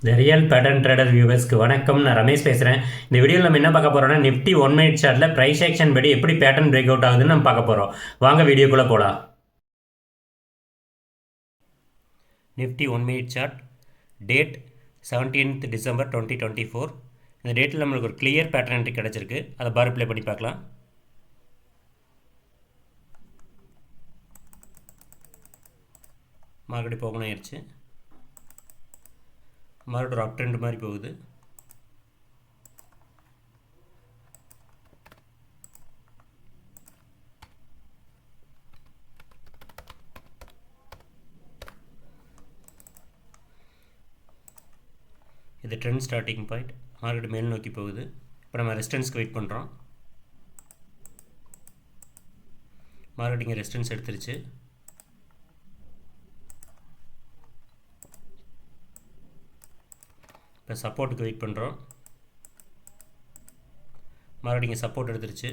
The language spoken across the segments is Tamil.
த ரியல் பேட்டர்ன் ட்ரேடர் வியூவர்ஸ்க்கு வணக்கம். நான் ரமேஷ் பேசுகிறேன். இந்த வீடியோவில் நம்ம என்ன பார்க்க போகிறோம்னா, நிஃப்டி 1 மினிட் சார்ட்டில் ப்ரைஸ் ஆக்ஷன் படி எப்படி பேட்டர்ன் பிரேக் அவுட் ஆகுதுன்னு நம்ம பார்க்க போகிறோம். வாங்க வீடியோக்குள்ளே போகலாம். Nifty 1 minute chart, date 17th December 2024. இந்த டேட்டில் நம்மளுக்கு ஒரு கிளியர் பேட்டர்ன் என்ட்ரி கிடச்சிருக்கு. அதை பார் ப்ளே பண்ணி பார்க்கலாம். மார்க்கெட் ஓப்பன் ஆயிடுச்சு. மார்க்கெட் ஒரு அப் ட்ரெண்ட் மாதிரி போகுது. இது ட்ரெண்ட் ஸ்டார்டிங் பாயிண்ட். மார்க்கெட் மேல் நோக்கி போகுது. இப்போ நம்ம ரெசிஸ்டன்ஸ்க்கு வெயிட் பண்ணுறோம். மார்க்கெட் இங்கே ரெசிஸ்டன்ஸ் எடுத்துருச்சு. இப்போ சப்போர்ட்டுக்கு வெயிட் பண்ணுறோம். மார்க்கெட் இங்கே சப்போர்ட் எடுத்துருச்சு.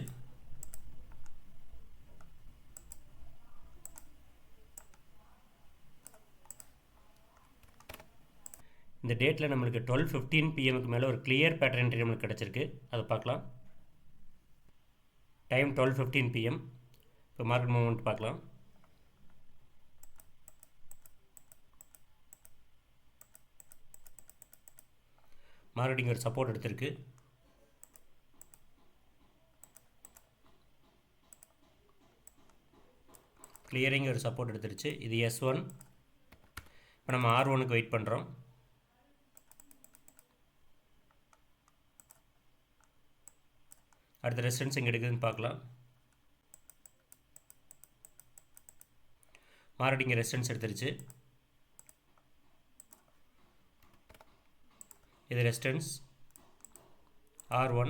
இந்த டேட்டில் நம்மளுக்கு 12:15 PM மேலே ஒரு கிளியர் பேட்டர்ன் என்ட்ரி நம்மளுக்கு கிடச்சிருக்கு. அதை பார்க்கலாம். Time 12:15 PM. இப்போ மார்க்கெட் மூவ்மெண்ட் பார்க்கலாம். மார்க்கெட் இங்கே ஒரு சப்போர்ட் எடுத்திருக்கு. கிளியரிங் ஒரு சப்போர்ட் எடுத்துருச்சு. இது S1. இப்போ நம்ம R1க்கு வெயிட் பண்ணுறோம். அடுத்த ரெசிஸ்டன்ஸ் எங்கே எடுக்குதுன்னு பார்க்கலாம். மார்க்கெட் இங்கே ரெசிஸ்டன்ஸ் எடுத்துருச்சு. இது ரெசிஸ்டன்ஸ் R1.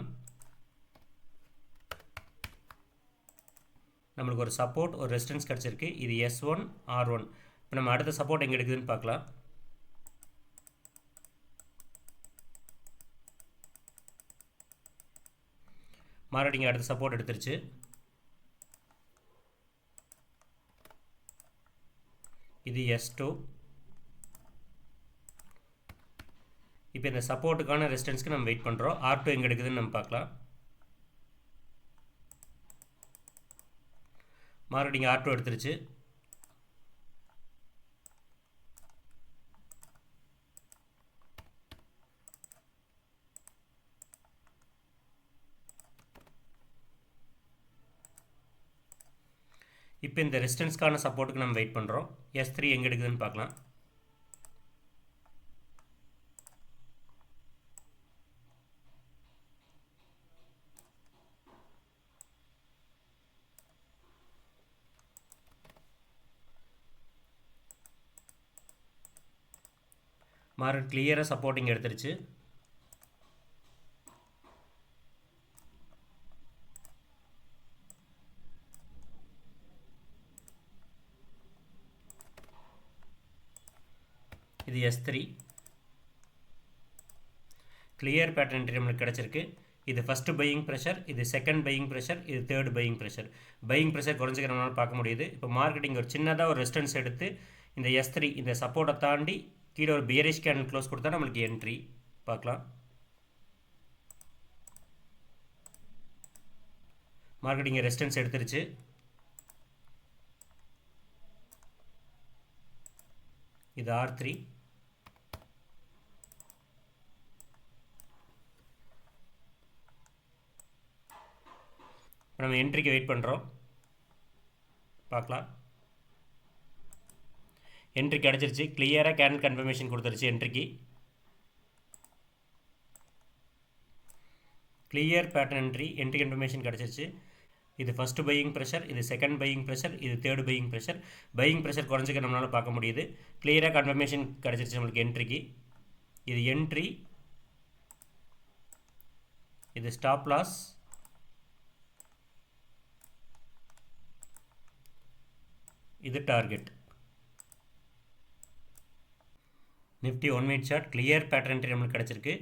நம்மளுக்கு ஒரு சப்போர்ட் ஒரு ரெசிஸ்டன்ஸ் கிடச்சிருக்கு. இது S1 R1. இப்போ நம்ம அடுத்த சப்போர்ட் எங்கே எடுக்குதுன்னு பார்க்கலாம். மார்க்கெட் இங்கே அடுத்த சப்போர்ட் எடுத்துருச்சு. இது S2. இப்போ இந்த சப்போர்ட்டுக்கான ரெசிஸ்டன்ஸ்க்கு நம்ம வெயிட் பண்ணுறோம். R2 எங்கே எடுக்குதுன்னு நம்ம பார்க்கலாம். மார்க்கெட் இங்கே R2 எடுத்துருச்சு. இப்போ இந்த ரெசிஸ்டன்ஸ்க்கான சப்போர்ட்டுக்கு நம்ம வெயிட் பண்ணுறோம். S3 எங்கே எடுக்குதுன்னு பார்க்கலாம். மார்க்கெட் கிளியராக சப்போர்ட்டிங் எடுத்துருச்சு. இது S3. கிளியர் பேட்டர்ன் என்ட்ரி நம்மளுக்கு கிடச்சிருக்கு. இது ஃபஸ்ட்டு பையிங் ப்ரெஷர், இது செகண்ட் பையிங் ப்ரெஷர், இது third buying pressure. Buying pressure குறைஞ்சிக்கிறனால பார்க்க முடியுது. இப்போ மார்க்கெட்டிங் ஒரு சின்னதாக ஒரு ரெசிஸ்டன்ஸ் எடுத்து இந்த S3 இந்த சப்போர்ட்டை தாண்டி கீழே ஒரு பியரிஷ் கேண்டில் க்ளோஸ் கொடுத்தா நம்மளுக்கு என்ட்ரி பார்க்கலாம். மார்க்கெட்டிங் ரெசிஸ்டன்ஸ் எடுத்துருச்சு. இது R3. நம்ம என்ட்ரிக்கு வெயிட் பண்ணுறோம். பார்க்கலாம். என்ட்ரி கிடச்சிருச்சு. கிளியராக கேண்டில் கன்ஃபர்மேஷன் கொடுத்துருச்சு. என்ட்ரிக்கு கிளியர் பேட்டர்ன் என்ட்ரி கன்ஃபர்மேஷன் கிடச்சிருச்சு. இது ஃபஸ்ட்டு பையிங் ப்ரெஷர், இது செகண்ட் பையிங் ப்ரெஷர், இது third buying pressure. Buying pressure குறைஞ்சிக்க நம்மளால் பார்க்க முடியுது. கிளியராக கன்ஃபர்மேஷன் கிடச்சிருச்சு நம்மளுக்கு என்ட்ரிக்கு. இது என்ட்ரி, இது ஸ்டாப் லாஸ், இது target. Nifty 1 minute chart clear pattern entry நம்மளுக்கு கிடச்சிருக்கு.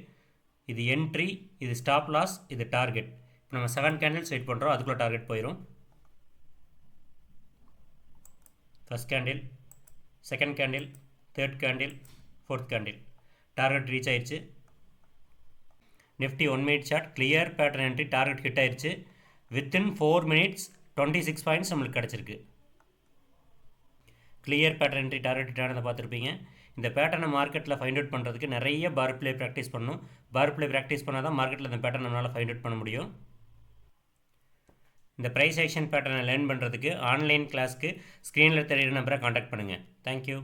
இது என்ட்ரி, இது ஸ்டாப் லாஸ், இது டார்கெட். இப்போ நம்ம 7 கேண்டில்ஸ் வெயிட் பண்ணுறோம். அதுக்குள்ளே டார்கெட் போயிடும். First candle, second candle, third candle, fourth candle. Target reach ஆயிடுச்சு. Nifty 1 minute chart clear pattern entry, target hit ஆயிடுச்சு. வித்தின் 4 மினிட்ஸ் 26 பாயிண்ட்ஸ் நம்மளுக்கு கிடச்சிருக்கு. Clear pattern entry target hit ஆனதை பார்த்துருப்பீங்க. இந்த பேட்டர்னை மார்க்கெட்டில் ஃபைண்ட் அவுட் பண்ணுறதுக்கு நிறைய பார் பிளே ப்ராக்டிஸ் பண்ணணும். பார் பிளே ப்ராக்டிஸ் பண்ணால் தான் மார்க்கெட்டில் இந்த பேட்டர்ன் நம்மளால் ஃபைண்ட் அவுட் பண்ண முடியும். இந்த ப்ரைஸ் ஆக்ஷன் பேட்டர்னை லேர்ன் பண்ணுறதுக்கு ஆன்லைன் கிளாஸ்க்கு ஸ்க்ரீனில் தெரியுற நம்பரை காண்டாக்ட் பண்ணுங்கள். தேங்க்யூ.